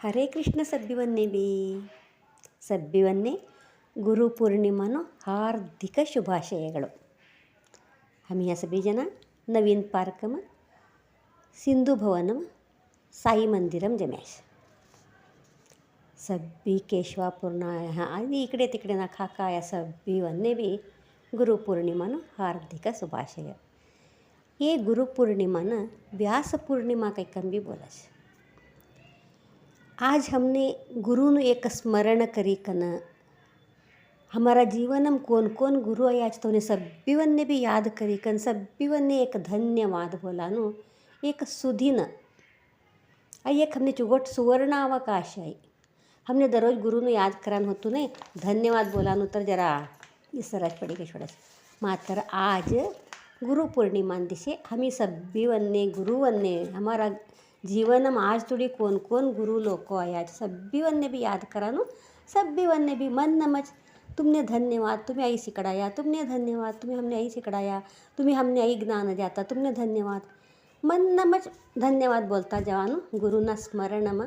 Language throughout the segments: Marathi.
ಹರೇ ಕೃಷ್ಣ ಸಬ್ಬಿವನ್ನೇ ಗುರುಪೂರ್ಣಿಮಾನ ಹಾರ್ದಿಕ ಶುಭಾಶಯಗಳು. आम्ही ह्या सगळी जण नवीन पार्कम सिंधू भवनम साई मंदिरम जम्याश सब्बी केशवापूर्ण आणि इकडे तिकडे ना खाका या सब्बीवन्ने बी गुरुपौर्णिमान हार्दिक शुभाशय. ये गुरुपूर्णिमान व्यास पूर्णिमा काही कम भी बोला. आज हमने गुरु एक स्मरण करी कन हमारा जीवनम कौन कौन गुरु है आज तो सब्बीवन्ने भी याद करी कन सब्बीवन्ने एक धन्यवाद बोलानो एक सुधीन एक हमने चुगोट सुवर्णावकाश आहे. हमने दररोज गुरु याद करान होतो नहीं धन्यवाद बोलानो तर जरा इसराज पड़ी के छोड़ा मात्र आज गुरु पूर्णिमा दिसे हमी सब्बीवन्ने गुरुवन्ने हमारा जीवनम आज थोड़ी कौन कौन गुरु लोग आए आज सब्बीवन्ने भी याद करानो सब्बीवन्ने भी मन नमज तुमने धन्यवाद तुम्हें आई सिकड़ाया तुमने धन्यवाद तुम्हें हमने आई सिकड़ाया तुम्हें हमने आई ज्ञान जाता तुमने धन्यवाद मन नमज धन्यवाद बोलता जवानो गुरुना स्मरणम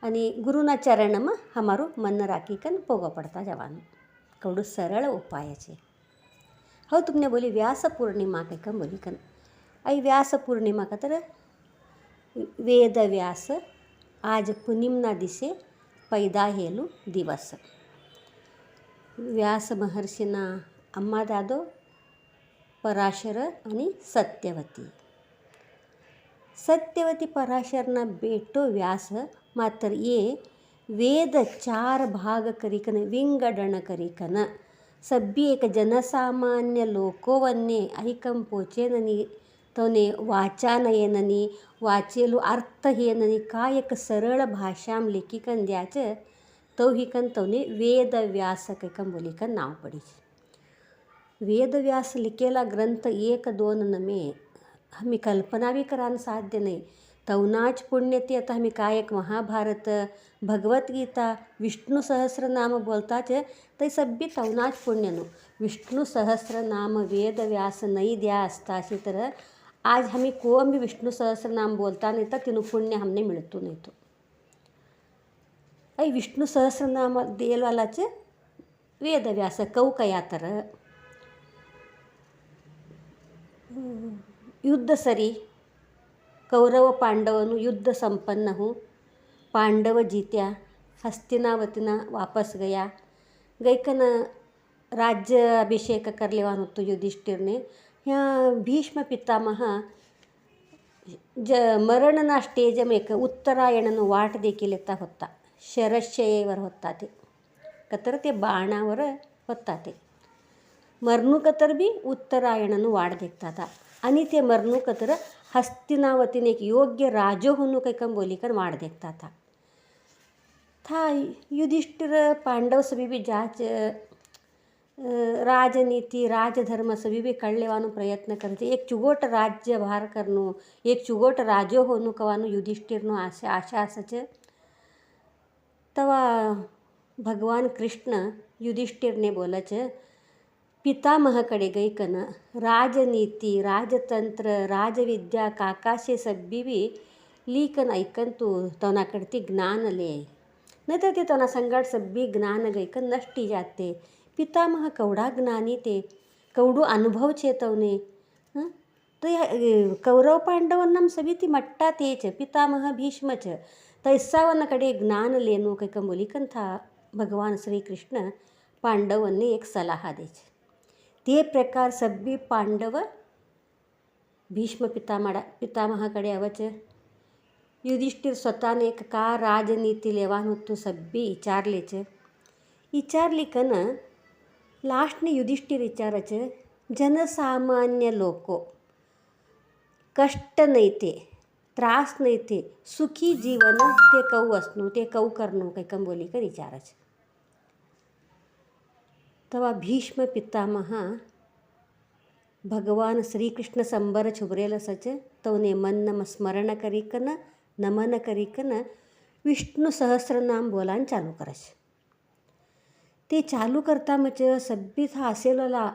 आणि गुरुना चरणम हमारो मन राखी कन पोगा पड़ता जवानो कवडू सरल उपाय छे. हो तुमने बोली व्यास पूर्णिमा के कम बोली कन आई व्यास पूर्णिमा का तर वेद व्यास आज पुनिमना दिसे पैदा हेलू दिवस. व्यास महर्षीना अम्मा दादो पराशर आणि सत्यवती पराशरना बेटो व्यास मात्र ये वेद 4 भाग करीकन विंगडण करीकन सब्बी एक जनसामान्य लोकोवन्ने ऐकम पोचेननी तोने वाचान येननी वाचेलू अर्थ येननी काय एक सरळ भाषाम लिखिकन द्याच तो हिकन तोने वेद व्यास कैकम बोलिकन नाव पड़ी. वेद व्यास लिखेला ग्रंथ 1-2 नमे हमी कल्पना भी करान साध्य नहीं. तवनाच पुण्यते आता हमी काय एक महाभारत भगवद्गीता विष्णु सहस्रनाम बोलताच ते सब्बी तवनाच पुण्यनो विष्णु सहस्रनाम वेद व्यास नहीं द्या असताशी तर आज हमें कोम भी विष्णु सहस्रनाम बोलता नहीं था तीनों पुण्य हमने मिलतो नहीं. तो आई विष्णु सहस्रनाम देल वालाच वेद व्यास कौ कया तर युद्ध सरी कौरव पांडवनु युद्ध संपन्न हो पांडव जीत्या हस्तिनावतीना वापस गया गैकन राज्य अभिषेक करलेवान होतो युधिष्ठिरने. ह्या भीष्म पितामह मरणना स्टेज में उत्तरायणनं वाट देखील येता होता. शरशयेवर होता ते कतर ते बाणावर होता ते मरणुकतर बी उत्तरायणनं वाट देखता था आणि ते मरणुकतर हस्तिनावतीने एक योग्य राजो होणू कैकम बोलिकन वाट देखता था युधिष्ठिर पांडव सभी भी जाच राजनीति राजधर्म सभी भी कळलेवानो प्रयत्न करते. एक चुगोट राज्य भार करनो एक चुगोट राजो होणू कवानो युधिष्ठिरनो आशा असच. तवा भगवान कृष्ण युधिष्ठिरने बोलच पितामहकडे गैकन राजनीति राजतंत्र राजविद्या काकाशे सब्बी भी लीकन ऐकन तू तोनाकडती ज्ञान ले नहीं तर ते तोना संगड सब्बी ज्ञान गैकन नष्टी जाते. पितामह कवडा ज्ञानी ते कवडू अनुभव छे तवने तो कौरव पांडवन्नम सभी ती मट्टा तेच पितामह भीष्मच तैसावन कडे ज्ञान लेनो कैकम बोलिकन था भगवान श्री कृष्ण पांडवन्ने एक सलाह देच. ते प्रकार सब्बी पांडव भीष्म पितामहाकडे अवच युधिष्ठिर स्वतःने एक का राजनीती लेवान होतो सब्बी विचारली कन लास्टने युधिष्ठिर विचारच जनसामान्य लोको कष्ट नाही ते त्रास नाही ते सुखी जीवन ते कौ असणू ते कौ करणू कैकम बोलिकर विचारच. तवा भीष्म पितामह भगवान श्रीकृष्ण संबर छुबरेल सच तवने मन नम स्मरण करीकन नमन करीकन विष्णु सहस्रनाम बोलान चालू करच. ते चालू करता मच सब्बी था असेलला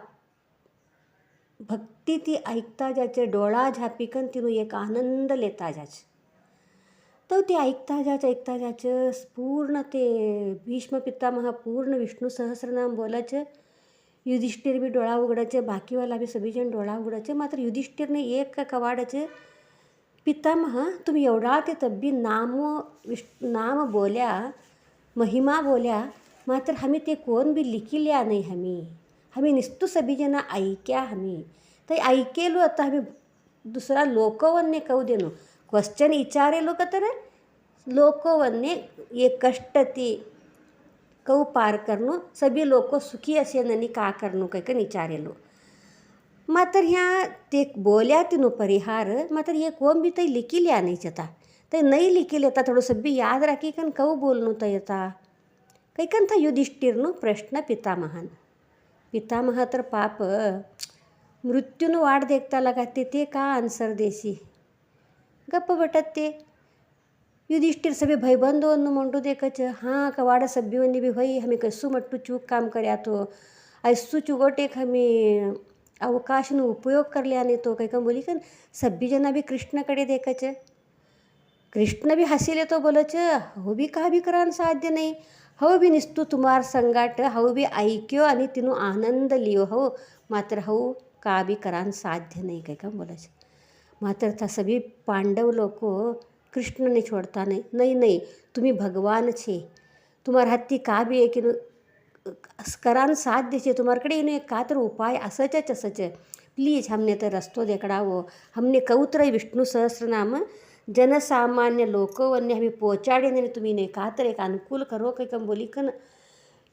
भक्ती ती ऐकता जाचे डोळा झापिकन तिनू एक आनंद लेता जाच. तर ते ऐकता जायचं पूर्ण ते भीष्म पितामह पूर्ण विष्णू सहस्रनाम बोलायचं. युधिष्ठिर बी डोळा उघडायचे, बाकीवाला बी सगळीजण डोळा उघडायचे. मात्र युधिष्ठिरने एक कवाडाचे, पितामह तुम्ही एवढा ते तब्बी नाम बोल्या, महिमा बोल्या, मात्र आम्ही ते कोण बी लिखिल्या नाही. आम्ही निस्तू सगळीजण ऐक्या. आम्ही ते ऐकेलो. आता आम्ही दुसरा लोकवन्य कहू देनो क्वेश्चन विचारेलो का तर लोकवन्य ये कष्ट ते कहू पार करनो सभी लोक सुखी असे ननी का करनो कैकन विचारेलो. मात्र ह्या ते बोल्या तिनो परिहार मात्र ये कोण भी तई लिखिल्या नाही आता ते नाही लिखिले आता थोडं सभी याद राखी कन कहू बोलनो त येता कैकन था युधिष्ठिरनो प्रश्न पितामह तर पाप मृत्यूनं वाट देखता लगाते ते का आन्सर देसी गप्प बटत ते युधिष्ठिर सभी भयबंधವನ್ನು मंडू देखच. हाँ कवाड़ा सभ्योनी भी भई हमें कसू मट्टू चूक काम कर्या तो ऐसू चुगोटेक हमें अवकाशनं उपयोग करल्याने तो काही बोली कन सभी जना भी कृष्णाकडे देखच. कृष्ण भी हसीले तो बोलच हो भी का भी करान साध्य नाही. हो भी निस्तू तुम्हार संगाट हो भी ऐक्यो आणि तिनो आनंद लियो हो मात्र हो का भी करान साध्य नाही काही का बोलायचं. मात्र था सभी पांडव लोक कृष्णने छोडता नाही तुम्ही भगवान छे तुम्हार हत्ती का भी एक करान साध्य छे तुम्हारकडे इनो एक का तर उपाय असच प्लीज हमने तर रस्तो देकडावो. हमने कौत्र विष्णू सहस्रनाम जनसामान्य लोकवन्य हमें पोचाडे ने तुम्ही ने का तर एक अनुकूल करो काही कम बोली कन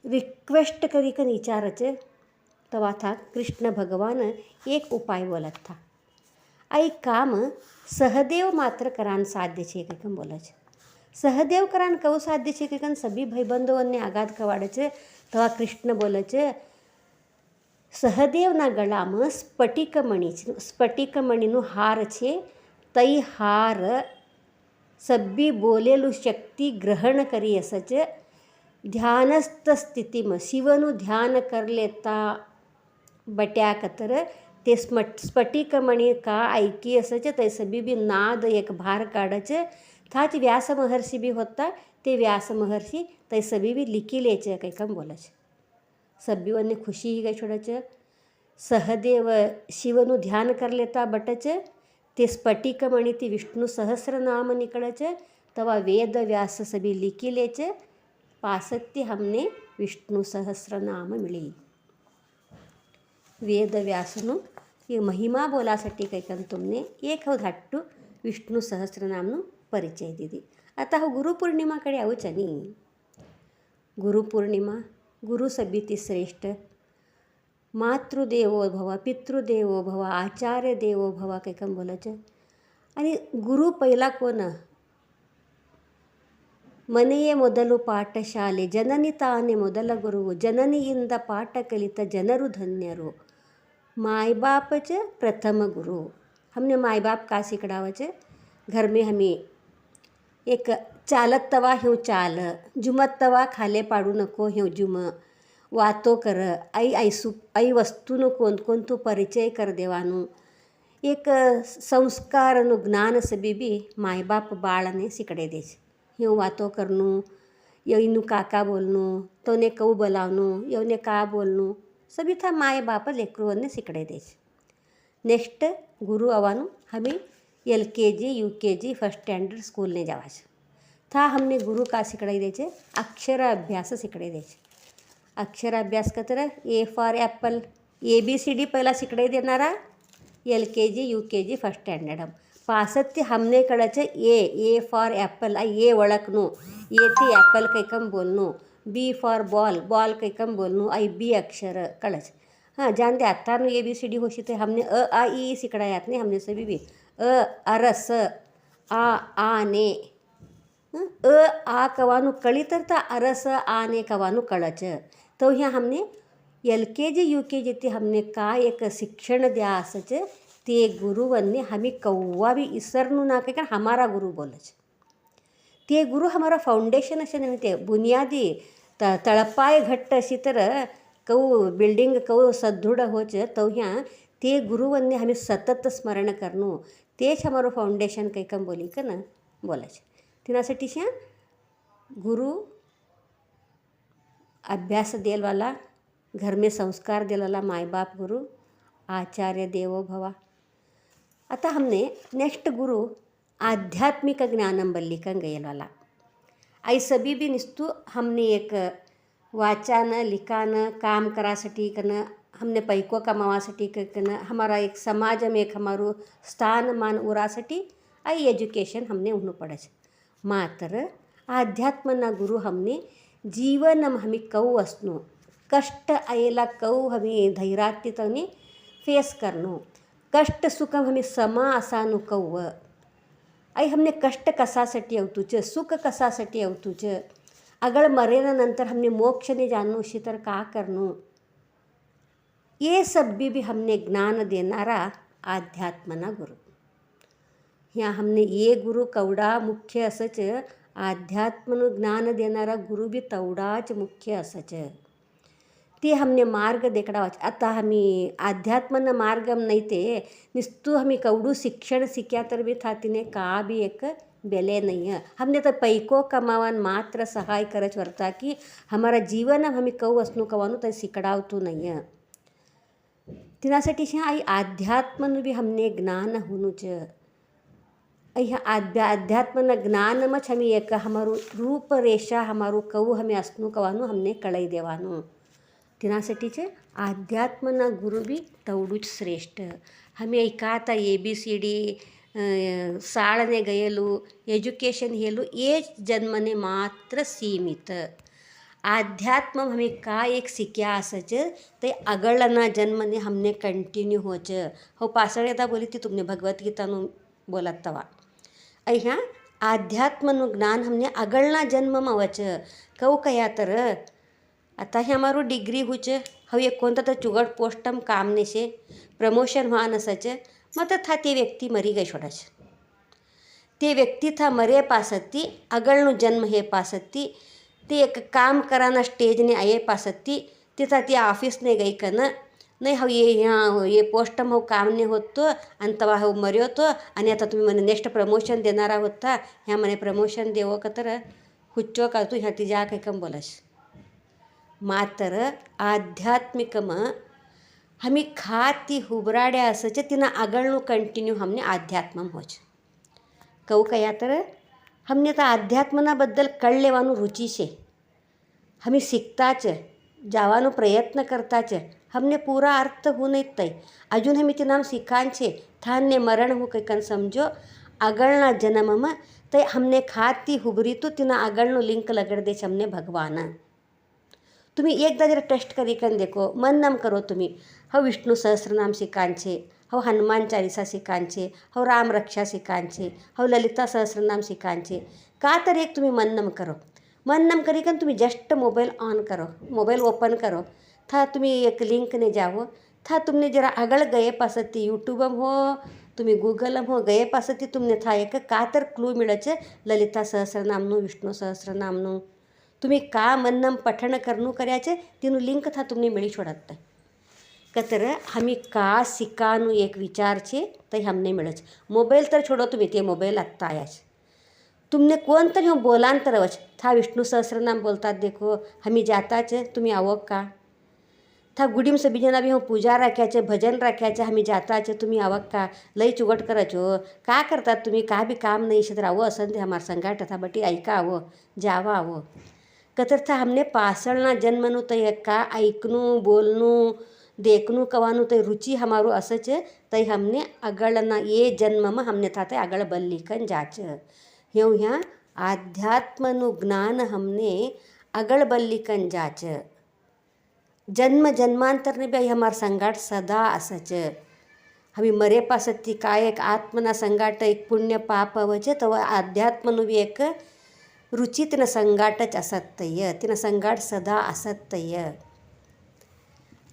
रिक्वेस्ट करी कन विचारच. तवा था कृष्ण भगवान एक उपाय बोलत था. आई काम सहदेव मात्र करान साध्य छे काही कम बोलच. सहदेव करान कहू साध्य छे काही कन सभी भाईबंधोने आगाद कवाडच. तवा कृष्ण बोलच સહદેવના ગળામાં સ્ફટિકમણીનું હાર છે. તઈ હાર સબ્બી બોલેલું શક્તિ ગ્રહણ કરી અસચ ધ્યાનસ્થ સ્થિતિમાં શિવનું ध्यान कर लेता बट्या कतर ते स्फटिकमणी का ऐकी असच ते सभी बी नाद एक भार काढच. थाच व्यास महर्षी बी होता ते व्यास महर्षी ते सभी बी लिखिलेच काही कम बोलच. सभीवने खुशी ही गई छोड़च. सहदेव शिवनु ध्यान कर लेता बटच ते स्फटिकमणी ती विष्णु सहस्रनाम निकड़च. तवा वेद व्यास सभी लिखी लेच पासत्य हमने विष्णु सहस्रनाम मिली. वेद व्यासनु ये महिमा बोलासाठी कैकन तुमने एक धाट्टू विष्णु सहस्रनामनु परिचय दिदी. आता हो गुरुपौर्णिमाकडे आऊचनी. गुरुपौर्णिमा गुरु सभी श्रेष्ठ. मातृदेवो भव पितृदेवो भव आचार्य देवो भव काही कम बोलायचं. आणि गुरु पहिला कोण ಮನೆಯೇ ಮೊದಲು ಪಾಠಶಾಲೆ ಜನನಿ ತಾನೇ ಮೊದಲ ಗುರುವು ಜನನಿಯಿಂದ ಪಾಠ ಕಲಿತ ಜನರು ಧನ್ಯರು. माई बाप च प्रथम गुरु. हमने माई बाप का सिकड़ावच घर में हमें एक चालत तवा ह्यो चाल जुमत तवा खाले पाडू नको ह्यो जुम वातो कर आई वस्तूनो कोणतो परिचय कर देवानु एक संस्कारनु ज्ञान सभी भी माई बाप बाळने सिकड़े देच. ह्यो वातो करनू यवनु काका बोलनू तोने कऊ बोलावनू यवने का बोलनू सभी था माए बाप लेकरूवन्ने सिकड़े देच. नेक्स्ट गुरु अवानु हमें LKG UKG first standard school ने जावाच था. हमने गुरु का सिकड़ाई देचे अक्षर अभ्यास सिकड़े देचे. अक्षर अभ्यास का तरह A फॉर एप्पल ABCD पहिला सिकड़ाई देनारा LKG UKG फर्स्ट स्टैंडर्ड. हम पासत्य हमने कड़च A फॉर एप्पल ए ओळखनू ए थी एप्पल काही कम बोलनू B फॉर बॉल काही कम बोलनू B अक्षर कळच. हाँ जानते आता ABCD होशी तो हमने आ ई सिकड़ायात नहीं हमने सभी भी अरस आने आ कवानु कळी तर अरस आने कवानु कळच. तो यहाँ हमने LKG UKG ते हमने का एक शिक्षण द्या असच ते गुरुवन्ने हमें कौवा भी इसरनू ना कारण हमारा गुरु बोलच. ते गुरु हमारा फाउंडेशन असे नाही ते बुनियादी तळपाय घट्ट अशी तर कऊ बिल्डिंग कऊ सदृढ होच. तो ह्या ते गुरुवन्ने हमें सतत स्मरण करनू तेच हमारो फाउंडेशन काही कम बोली का ना बोलाच. तिनासाठी शा गुरु अभ्यास देल वाला, घर में संस्कार देल वाला माय बाप गुरु, आचार्य देवो भवा. आता हमने नेक्स्ट गुरु आध्यात्मिक ज्ञानम बल्लिकन गयल वाला. आई सभी भी निस्तू हमने एक वाचानं लिखानं काम करासाठी कनं, हमने पैको कमावासाठी कनं, हमारा एक समाज में एक हमारो स्थान मान उरासाठी आई एजुकेशन हमने उन्हों पढ़े. मात्र आध्यात्मना गुरु हमने जीवन हमी कऊ असनो, कष्ट आयला कऊ हमी धैर्यातीतने फेस करनो, कष्ट सुख हमी समा असानु कऊ. आई हमने कष्ट कसासाठी अवतुच, सुख कसासाठी अवतुच, अगळ मरेनंतर हमने मोक्षने जानो शी तर का करनो. ये सब भी हमने ज्ञान देनारा आध्यात्मना गुरु. ह्या हमने ये गुरु कवडा मुख्य असच, आध्यात्मनं ज्ञान देणारा गुरु बी तेवढाच मुख्य असच. ते हमने मार्ग देखाडावाच. आता हमी अध्यात्मनं मार्ग नाही ते निस्तू हमी कवडू शिक्षण शिक्या तर बी थातीने का बी एक बेले नहीं है. हमने तो पैको कमावन मात्र सहाय करच वरता की हमारा जीवन हमी कऊ असणू कवानू तर शिकडावतो नाही है. तिनासाठी शा आई आध्यात्मनं बी हमने ज्ञान होणूच. ह्या अध्यात्मना ज्ञानमच हमी एक हमारू रूपरेषा हमारू कऊ हमें असणू कवानू हमने कळई देवानू. तिनासाठीचे आध्यात्मना गुरु बी तेवढूच श्रेष्ठ. हमें ऐकाता ABCD शाळने गयेलू एज्युकेशन हेलू ये जन्मने मात्र सीमित. आध्यात्म हमें का एक शिक्या असच ते अगळना जन्मने हमने कंटिन्यू होच. हो पासळेदा बोली ती तुमने भगवत गीतानु बोलत तवा. ह्या आध्यात्मनु ज्ञान हमने अगळना जन्म वच कऊ कया तर. आता हे हमारू डिग्री हुच, हो एक कोणता तर चुगड पोस्टम काम नेसे प्रमोशन व्हा नसच, मग था ते व्यक्ती मरी गई छोड़ाच. ते व्यक्ती था मरे पासती अगळनु जन्म हे पासती ते एक काम कराना स्टेजने आये पासती तिथा ती ऑफिसने गई कन नाही हो ये पोस्टम हो कामने होतो आणि तवा हो मर्यो तो आणि आता तुम्ही મને नेक्स्ट प्रमोशन देणारा होता. ह्या મને प्रमोशन देवो का तर हुच्चो का तू ह्या ती जा काही कम बोलास. मात्र आध्यात्मिकम हमी खाती हुबराड्या असच तिना अगळनु कंटिन्यू हमने आध्यात्मम होच. कऊ कया तर हमने तर आध्यात्मनाबद्दल कळलेवानु रुची शे. हमी शिकताच जावानो प्रयत्न करताच हमने पूरा अर्थ हो नहीं तय अजून हमी ते नाम शिकांचे थाने मरण हो कन समझो अगळना जन्मम तय हमने खाती हुबरी तो तिना अगळनो लिंक लगड़ दे हमने भगवान. तुम्ही एकदा जरा टेस्ट करी कन देखो, मन नाम करो तुम्ही. हो विष्णु सहस्रनाम शिकांचे, हो हनुमान चालीसा शिकांचे, हो राम रक्षा शिकांचे, हो ललिता सहस्रनाम शिकांचे. का तर एक तुम्ही मन नम करो. मन नम करी कन तुम्ही जस्ट मोबाईल ऑन करो, मोबाईल ओपन करो, था तुम्ही एक लिंक ने जाओ, था तुमने जरा अगळ गए पासती यूट्यूबम हो तुम्ही गूगलम हो गए पासती तुमने था एक का तर क्लू मिळच ललिता सहस्रनामनु विष्णु सहस्रनामनु. तुम्ही का मन्नम पठण करनू करायचे तिनू लिंक था तुमने मिळी छोडत कतर हमी का शिकानू एक विचारचे ते हमने मिळच. मोबाईल तर छोडो तुम्ही ते मोबाईल आत्ता आयाच तुमने कोण तर हो बोलांतरवच था विष्णु सहस्रनाम बोलतात देखो हमी जाताच तुम्ही आवो का. था गुडीम से बिजना भी हो पूजा राख्याचे भजन राख्याचे हमी जाताचे तुम्ही आवक का. लई चुगट करचो का करतात तुम्ही का भी काम नाही तर आवो असं ते हमार संगाट था बटी ऐका आवो जावा आवो. कतर था हमने पासळना जन्मनु तय का ऐकनू बोलनू देखनू कवानू तय रुचि हमारो असच तय हमने अगळना ये जन्म में हमने था तय अगळ बल्लिकन जाच. ह्यो ह्या आध्यात्मनु ज्ञान हमने अगळ बल्लिकन जाच. जन्म जन्मांतर ने भी हमार संगाट सदा असच. हमी मरे पासती काय एक आत्मना संगाट एक पुण्य पाप अवचे तो आध्यात्मनु भी एक रुचि तिन संगाटच असत्य तिन संगाट सदा असत्य.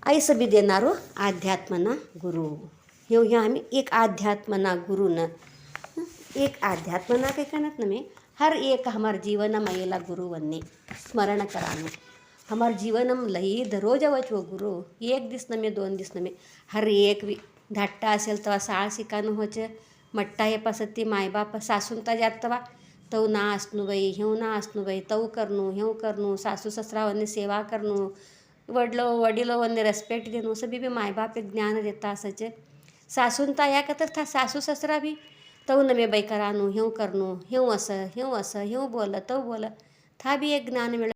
ऐस भी देनारो आध्यात्मना गुरु. ह्यो ह्या हमी एक आध्यात्मना गुरुन एक आध्यात्मना काही कणत नमे हर एक हमार जीवन मयेला गुरु वन्ने स्मरण करानो. हमार जीवनम लई दररोज अवच वो गुरु एक दिस नमे 2 दिस नमे हर एक धाट्टा असेल तवा साळ शिकानो होच. मट्टा हे पासती मायबाप सासूनता जात तवा तव ना असणं बाई ह्यो ना असणं बाई तव करणं ह्यो करणं सासू ससरावनी सेवा करणं वडिलोवनी रेस्पेक्ट देणं सभी भी माय बाप एक ज्ञान देता सचे सासून ता या तर था सासू ससरा भी तव न में बाई करानो ह्यो करनो ह्यो असं ह्यो बोल तव बोल था भी एक ज्ञान मिळ